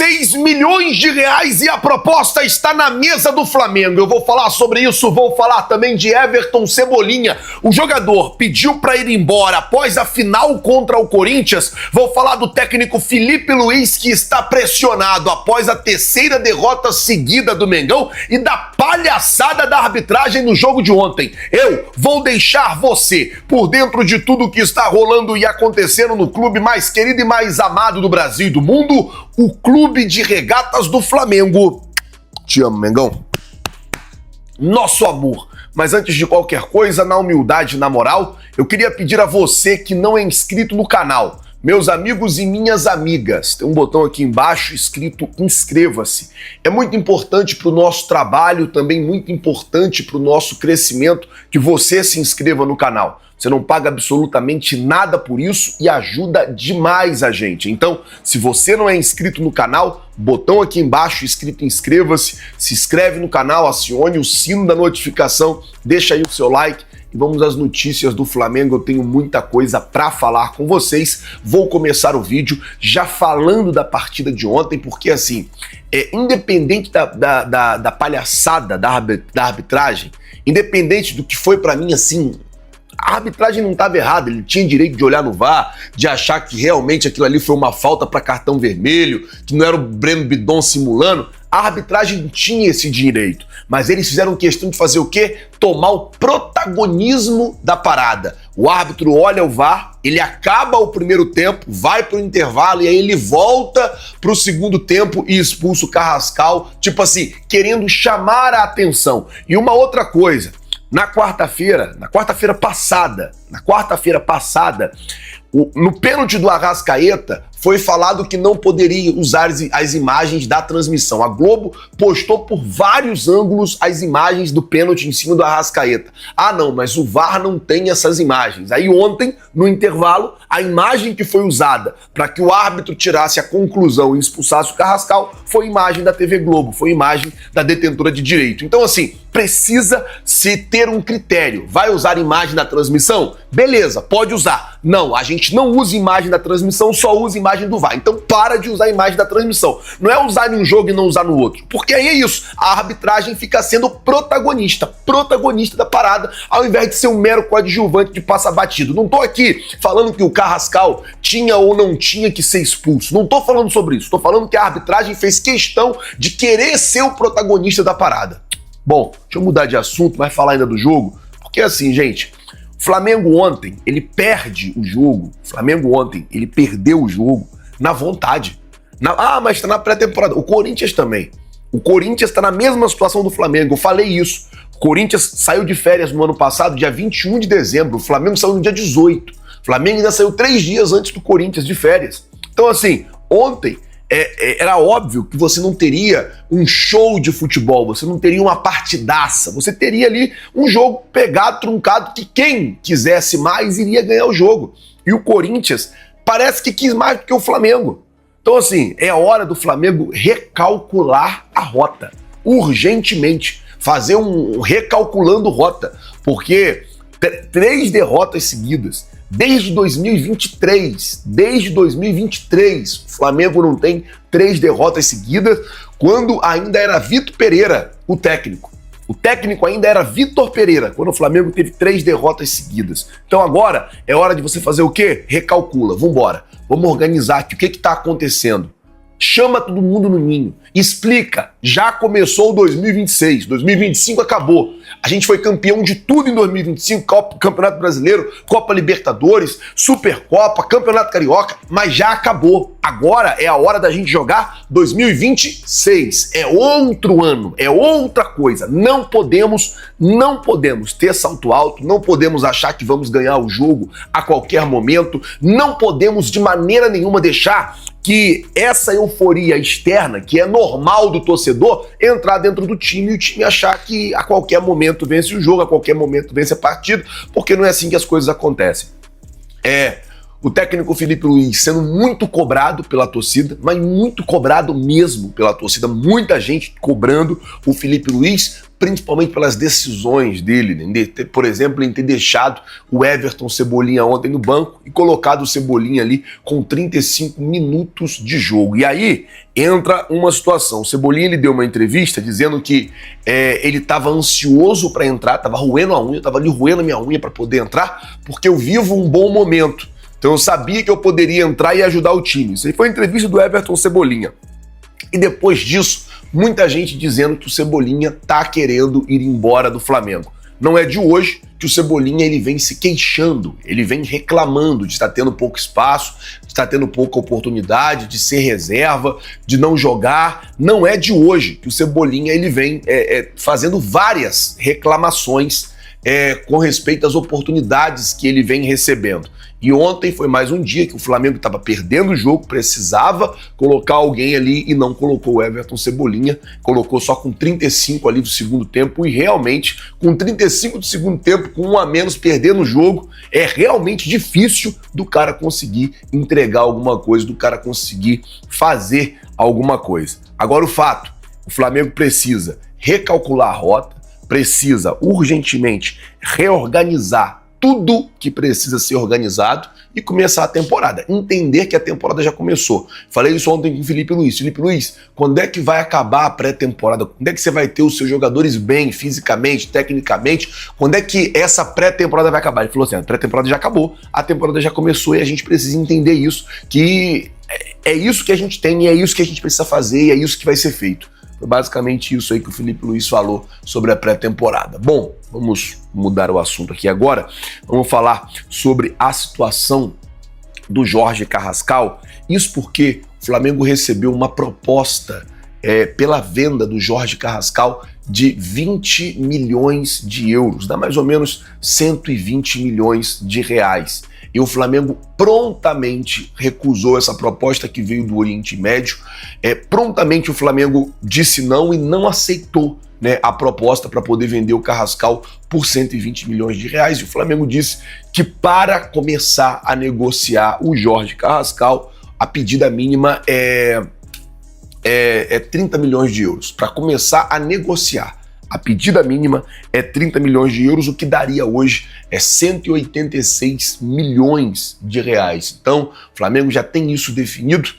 6 milhões de reais e a proposta está na mesa do Flamengo. Eu vou falar sobre isso, vou falar também de Everton Cebolinha. O jogador pediu para ir embora após a final contra o Corinthians. Vou falar do técnico Felipe Luiz, que está pressionado após a terceira derrota seguida do Mengão e da palhaçada da arbitragem no jogo de ontem. Eu vou deixar você por dentro de tudo que está rolando e acontecendo no clube mais querido e mais amado do Brasil e do mundo, o Clube de Regatas do Flamengo. Te amo, Mengão. Nosso amor. Mas antes de qualquer coisa, na humildade e na moral, eu queria pedir a você que não é inscrito no canal, meus amigos e minhas amigas, tem um botão aqui embaixo escrito inscreva-se. É muito importante para o nosso trabalho, também muito importante para o nosso crescimento, que você se inscreva no canal. Você não paga absolutamente nada por isso e ajuda demais a gente. Então, se você não é inscrito no canal, botão aqui embaixo escrito inscreva-se, se inscreve no canal, acione o sino da notificação, deixa aí o seu like e vamos às notícias do Flamengo. Eu tenho muita coisa para falar com vocês. Vou começar o vídeo já falando da partida de ontem, porque assim, independente da palhaçada da arbitragem, independente do que foi para mim assim, a arbitragem não estava errada, ele tinha direito de olhar no VAR, de achar que realmente aquilo ali foi uma falta para cartão vermelho, que não era o Breno Bidon simulando. A arbitragem tinha esse direito, mas eles fizeram questão de fazer o quê? Tomar o protagonismo da parada. O árbitro olha o VAR, ele acaba o primeiro tempo, vai pro intervalo e aí ele volta pro segundo tempo e expulsa o Carrascal, tipo assim, querendo chamar a atenção. E uma outra coisa, na quarta-feira passada, no pênalti do Arrascaeta, foi falado que não poderia usar as imagens da transmissão. A Globo postou por vários ângulos as imagens do pênalti em cima do Arrascaeta. Ah não, mas o VAR não tem essas imagens. Aí ontem, no intervalo, a imagem que foi usada para que o árbitro tirasse a conclusão e expulsasse o Carrascal foi imagem da TV Globo, foi imagem da detentora de direito. Então assim, precisa se ter um critério. Vai usar imagem da transmissão? Beleza, pode usar. Não, a gente não usa imagem da transmissão, só usa imagem do VAR. Então para de usar a imagem da transmissão. Não é usar em um jogo e não usar no outro. Porque aí é isso, a arbitragem fica sendo protagonista da parada, ao invés de ser um mero coadjuvante de passa batido. Não tô aqui falando que o Carrascal tinha ou não tinha que ser expulso. Não tô falando sobre isso. Tô falando que a arbitragem fez questão de querer ser o protagonista da parada. Bom, deixa eu mudar de assunto, mas falar ainda do jogo, porque assim, gente, o Flamengo ontem, ele perde o jogo, ele perdeu o jogo na vontade. Mas tá na pré-temporada. O Corinthians também. O Corinthians tá na mesma situação do Flamengo, eu falei isso. O Corinthians saiu de férias no ano passado, dia 21 de dezembro, o Flamengo saiu no dia 18. O Flamengo ainda saiu 3 dias antes do Corinthians de férias. Então assim, ontem era óbvio que você não teria um show de futebol, você não teria uma partidaça, você teria ali um jogo pegado, truncado, que quem quisesse mais iria ganhar o jogo. E o Corinthians parece que quis mais do que o Flamengo. Então assim, é hora do Flamengo recalcular a rota, urgentemente, fazer um recalculando rota, porque 3 derrotas seguidas, desde 2023, o Flamengo não tem 3 derrotas seguidas, quando ainda era Vitor Pereira o técnico. O técnico ainda era Vitor Pereira, quando o Flamengo teve 3 derrotas seguidas. Então agora é hora de você fazer o quê? Recalcula, vambora. Vamos organizar aqui o que está acontecendo. Chama todo mundo no ninho, explica, já começou 2026, 2025 acabou, a gente foi campeão de tudo em 2025, Campeonato Brasileiro, Copa Libertadores, Supercopa, Campeonato Carioca, mas já acabou. Agora é a hora da gente jogar 2026, é outro ano, é outra coisa. Não podemos ter salto alto, não podemos achar que vamos ganhar o jogo a qualquer momento, não podemos de maneira nenhuma deixar que essa euforia externa, que é normal do torcedor, entrar dentro do time e o time achar que a qualquer momento vence o jogo, a qualquer momento vence a partida, porque não é assim que as coisas acontecem. O técnico Felipe Luiz sendo muito cobrado pela torcida, mas muito cobrado mesmo pela torcida. Muita gente cobrando o Felipe Luiz, principalmente pelas decisões dele, né? Por exemplo, em ter deixado o Everton Cebolinha ontem no banco e colocado o Cebolinha ali com 35 minutos de jogo. E aí entra uma situação. O Cebolinha ele deu uma entrevista dizendo que ele estava ansioso para entrar, estava roendo a unha, estava ali roendo a minha unha para poder entrar, porque eu vivo um bom momento. Então eu sabia que eu poderia entrar e ajudar o time. Isso aí foi a entrevista do Everton Cebolinha. E depois disso, muita gente dizendo que o Cebolinha tá querendo ir embora do Flamengo. Não é de hoje que o Cebolinha ele vem se queixando, ele vem reclamando de estar tendo pouco espaço, de estar tendo pouca oportunidade, de ser reserva, de não jogar. Não é de hoje que o Cebolinha ele vem fazendo várias reclamações com respeito às oportunidades que ele vem recebendo. E ontem foi mais um dia que o Flamengo estava perdendo o jogo, precisava colocar alguém ali e não colocou o Everton Cebolinha, colocou só com 35 ali do segundo tempo e realmente com 35 do segundo tempo, com um a menos perdendo o jogo, é realmente difícil do cara conseguir entregar alguma coisa, do cara conseguir fazer alguma coisa. Agora o fato, o Flamengo precisa recalcular a rota, precisa urgentemente reorganizar tudo que precisa ser organizado e começar a temporada. Entender que a temporada já começou. Falei isso ontem com o Felipe Luiz. Felipe Luiz, quando é que vai acabar a pré-temporada? Quando é que você vai ter os seus jogadores bem, fisicamente, tecnicamente? Quando é que essa pré-temporada vai acabar? Ele falou assim, a pré-temporada já acabou, a temporada já começou e a gente precisa entender isso, que é isso que a gente tem e é isso que a gente precisa fazer e é isso que vai ser feito. Foi basicamente isso aí que o Felipe Luiz falou sobre a pré-temporada. Bom, vamos mudar o assunto aqui agora. Vamos falar sobre a situação do Jorge Carrascal. Isso porque o Flamengo recebeu uma proposta pela venda do Jorge Carrascal de 20 milhões de euros, dá mais ou menos 120 milhões de reais. E o Flamengo prontamente recusou essa proposta que veio do Oriente Médio. Prontamente o Flamengo disse não e não aceitou, né, a proposta para poder vender o Carrascal por 120 milhões de reais. E o Flamengo disse que para começar a negociar o Jorge Carrascal, a pedida mínima é 30 milhões de euros. Para começar a negociar, a pedida mínima é 30 milhões de euros, o que daria hoje 186 milhões de reais. Então, o Flamengo já tem isso definido.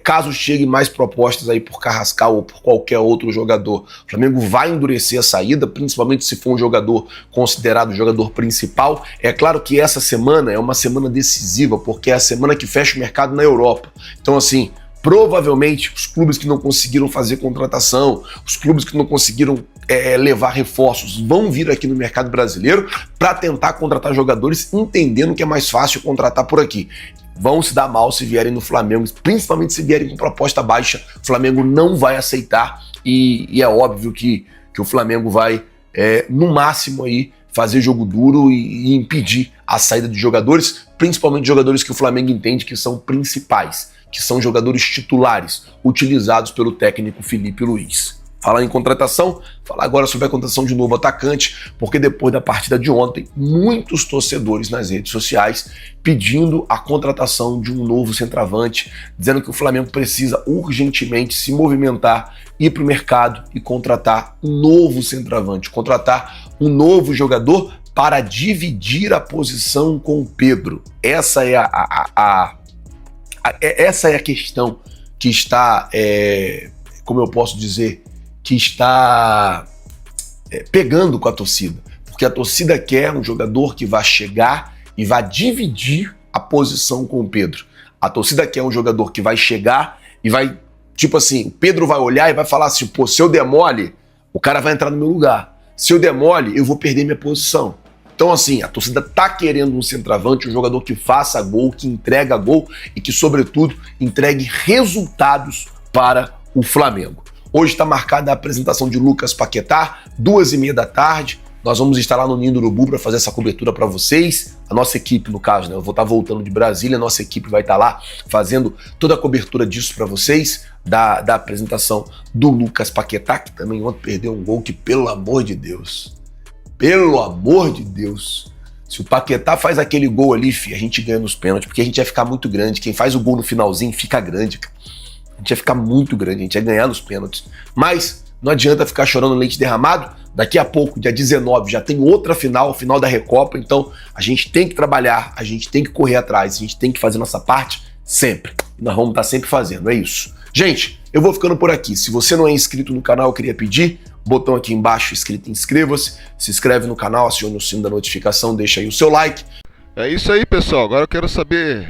Caso chegue mais propostas aí por Carrascal ou por qualquer outro jogador, o Flamengo vai endurecer a saída, principalmente se for um jogador considerado jogador principal. É claro que essa semana é uma semana decisiva, porque é a semana que fecha o mercado na Europa. Então, assim, provavelmente os clubes que não conseguiram fazer contratação, os clubes que não conseguiram levar reforços vão vir aqui no mercado brasileiro para tentar contratar jogadores, entendendo que é mais fácil contratar por aqui. Vão se dar mal se vierem no Flamengo, principalmente se vierem com proposta baixa. O Flamengo não vai aceitar e é óbvio que o Flamengo vai, no máximo, aí, fazer jogo duro e impedir a saída de jogadores, principalmente jogadores que o Flamengo entende que são principais, que são jogadores titulares, utilizados pelo técnico Felipe Luiz. Falar em contratação, falar agora sobre a contratação de um novo atacante, porque depois da partida de ontem, muitos torcedores nas redes sociais pedindo a contratação de um novo centroavante, dizendo que o Flamengo precisa urgentemente se movimentar, ir para o mercado e contratar um novo centroavante, contratar um novo jogador para dividir a posição com o Pedro. Essa é essa é a questão que está, como eu posso dizer, que está pegando com a torcida. Porque a torcida quer um jogador que vai chegar e vai dividir a posição com o Pedro. A torcida quer um jogador que vai chegar e vai, tipo assim, o Pedro vai olhar e vai falar assim, pô, se eu der mole, o cara vai entrar no meu lugar. Se eu der mole, eu vou perder minha posição. Então, assim, a torcida tá querendo um centroavante, um jogador que faça gol, que entrega gol e que, sobretudo, entregue resultados para o Flamengo. Hoje está marcada a apresentação de Lucas Paquetá, 2h30 da tarde. Nós vamos estar lá no Ninho do Urubu para fazer essa cobertura para vocês. A nossa equipe, no caso, né? Eu vou estar voltando de Brasília, a nossa equipe vai estar lá fazendo toda a cobertura disso para vocês, da apresentação do Lucas Paquetá, que também ontem perdeu um gol que, pelo amor de Deus, Se o Paquetá faz aquele gol ali, a gente ganha nos pênaltis, porque a gente ia ficar muito grande. Quem faz o gol no finalzinho fica grande, cara. A gente ia ficar muito grande, a gente ia ganhar nos pênaltis. Mas não adianta ficar chorando leite derramado. Daqui a pouco, dia 19, já tem outra final, final da Recopa. Então a gente tem que trabalhar, a gente tem que correr atrás, a gente tem que fazer nossa parte sempre. E nós vamos estar sempre fazendo, é isso. Gente, eu vou ficando por aqui. Se você não é inscrito no canal, eu queria pedir, botão aqui embaixo escrito inscreva-se, se inscreve no canal, acione o sino da notificação, deixa aí o seu like. É isso aí, pessoal. Agora eu quero saber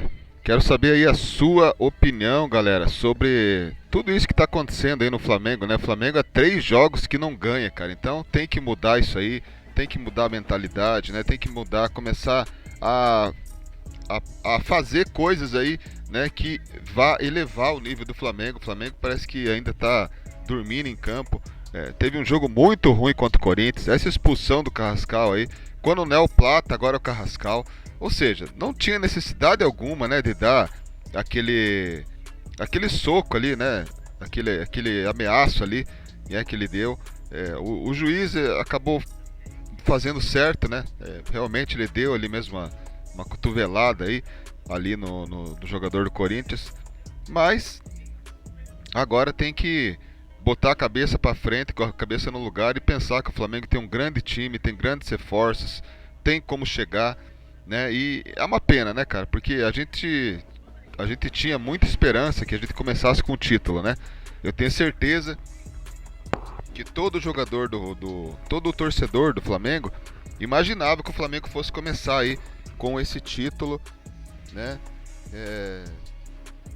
aí a sua opinião, galera, sobre tudo isso que está acontecendo aí no Flamengo, né? O Flamengo há 3 jogos que não ganha, cara. Então tem que mudar isso aí, tem que mudar a mentalidade, né? Tem que mudar, começar a fazer coisas aí, né, que vá elevar o nível do Flamengo. O Flamengo parece que ainda está dormindo em campo. Teve um jogo muito ruim contra o Corinthians. Essa expulsão do Carrascal aí, quando o Plata, agora o Carrascal. Ou seja, não tinha necessidade alguma, né, de dar aquele soco ali, né, aquele ameaço ali, né, que ele deu. O juiz acabou fazendo certo, né? Realmente ele deu ali mesmo uma cotovelada aí, ali no jogador do Corinthians. Mas agora tem que botar a cabeça para frente, com a cabeça no lugar e pensar que o Flamengo tem um grande time, tem grandes reforços, tem como chegar, né? E é uma pena, né, cara? Porque a gente tinha muita esperança que a gente começasse com o título, né? Eu tenho certeza que todo jogador todo torcedor do Flamengo imaginava que o Flamengo fosse começar aí com esse título, né?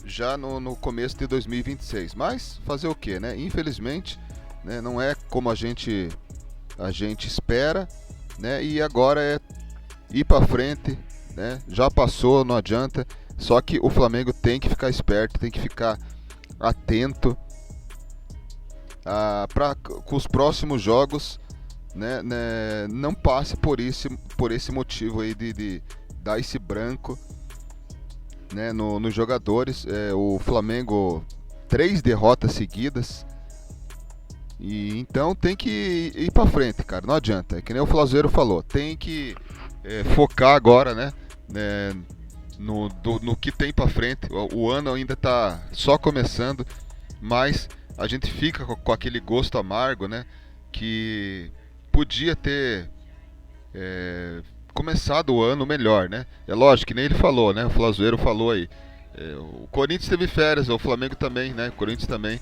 Já no começo de 2026. Mas fazer o que, né? Infelizmente, né, não é como a gente espera, né? E agora é ir para frente, né? Já passou, não adianta. Só que o Flamengo tem que ficar esperto, tem que ficar atento para com os próximos jogos, né, não passe por esse motivo aí de dar esse branco, né, nos jogadores. O Flamengo 3 derrotas seguidas, e então tem que ir para frente, cara, não adianta. É que nem o Flazueiro falou, tem que focar agora, né, no que tem para frente. O ano ainda tá só começando, mas a gente fica com aquele gosto amargo, né, que podia ter começado o ano melhor, né? É lógico que nem ele falou, né? O Flazueiro falou aí. O Corinthians teve férias, o Flamengo também, né? O Corinthians também.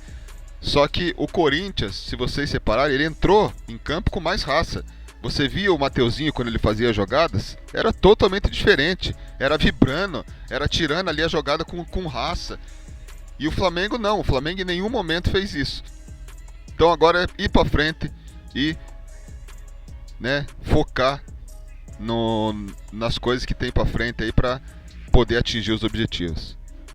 Só que o Corinthians, se vocês separarem, ele entrou em campo com mais raça. Você via o Mateuzinho quando ele fazia jogadas? Era totalmente diferente. Era vibrando, era tirando ali a jogada com raça. E o Flamengo não, o Flamengo em nenhum momento fez isso. Então agora é ir pra frente e, né, focar nas coisas que tem pra frente aí pra poder atingir os objetivos.